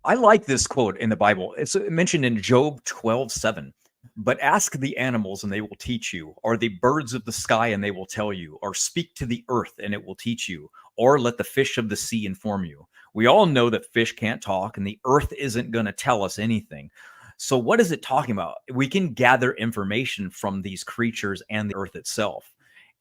I like this quote in the Bible. It's mentioned in Job 12:7. But ask the animals and they will teach you, or the birds of the sky and they will tell you, or speak to the earth and it will teach you, or let the fish of the sea inform you. We all know that fish can't talk and the earth isn't going to tell us anything. So, what is it talking about? We can gather information from these creatures and the earth itself.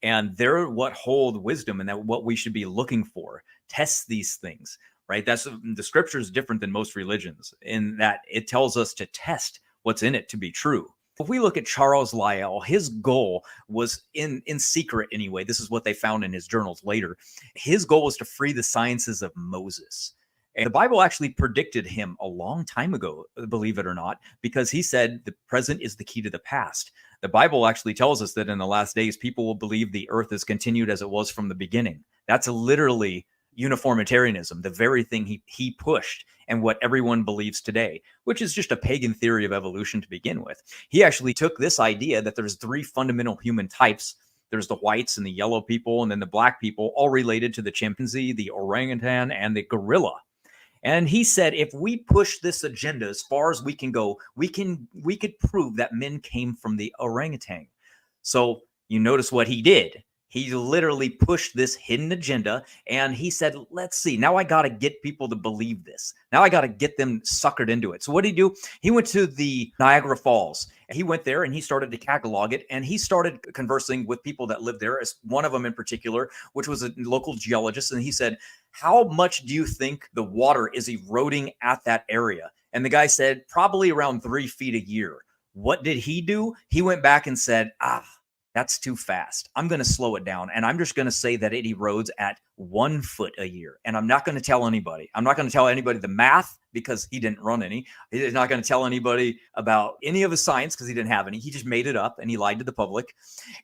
And they're what hold wisdom and that what we should be looking for. Test these things, right? That's the scripture is different than most religions in that it tells us to test what's in it to be true. If we look at Charles Lyell, his goal was in secret anyway. This is what they found in his journals later. His goal was to free the sciences of Moses. And the Bible actually predicted him a long time ago, believe it or not, because he said the present is the key to the past. The Bible actually tells us that in the last days, people will believe the earth is continued as it was from the beginning. That's literally uniformitarianism, the very thing he pushed and what everyone believes today, which is just a pagan theory of evolution to begin with. He actually took this idea that there's three fundamental human types. There's the whites and the yellow people, and then the black people, all related to the chimpanzee, the orangutan, and the gorilla. And he said, if we push this agenda as far as we can go, we could prove that men came from the orangutan. So you notice what he did. He literally pushed this hidden agenda and he said, let's see, now I got to get people to believe this. Now I got to get them suckered into it. So what did he do? He went to the Niagara Falls. He went there and he started to catalog it, and he started conversing with people that lived there, as one of them in particular, which was a local geologist. And he said, how much do you think the water is eroding at that area? And the guy said, probably around 3 feet a year. What did he do? He went back and said, that's too fast. I'm going to slow it down. And I'm just going to say that it erodes at 1 foot a year. And I'm not going to tell anybody. I'm not going to tell anybody the math because he didn't run any. He's not going to tell anybody about any of his science because he didn't have any. He just made it up and he lied to the public.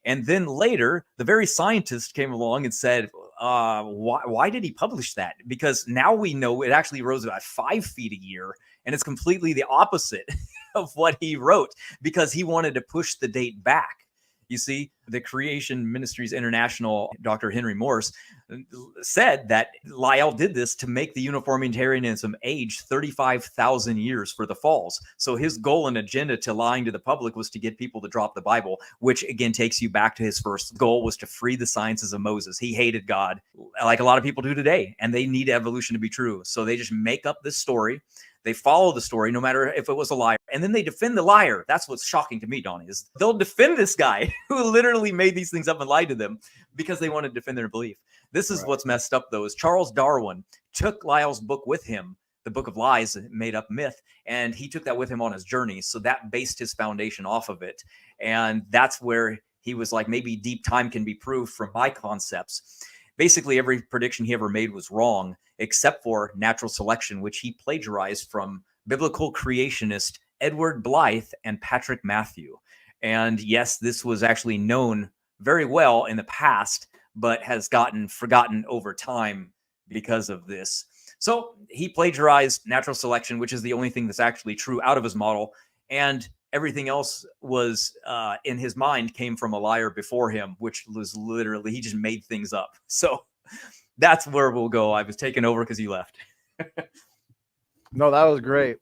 And then later, the very scientist came along and said, why did he publish that? Because now we know it actually rose about 5 feet a year. And it's completely the opposite of what he wrote because he wanted to push the date back. You see, the Creation Ministries International, Dr. Henry Morse, said that Lyell did this to make the uniformitarianism age 35,000 years for the falls. So his goal and agenda to lying to the public was to get people to drop the Bible, which again takes you back to his first goal, was to free the sciences of Moses. He hated God, like a lot of people do today, and they need evolution to be true. So they just make up this story. They follow the story, no matter if it was a liar. And then they defend the liar. That's what's shocking to me, Donnie, is they'll defend this guy who literally made these things up and lied to them because they want to defend their belief. This is what's messed up, though, is Charles Darwin took Lyell's book with him, the Book of Lies, made up myth, and he took that with him on his journey. So that based his foundation off of it. And that's where he was like, maybe deep time can be proved from my concepts. Basically, every prediction he ever made was wrong, except for natural selection, which he plagiarized from biblical creationist Edward Blythe and Patrick Matthew. And yes, this was actually known very well in the past, but has gotten forgotten over time because of this. So he plagiarized natural selection, which is the only thing that's actually true out of his model. And everything else was in his mind came from a liar before him, which was literally, he just made things up. So that's where we'll go. I was taken over because you left. No, that was great.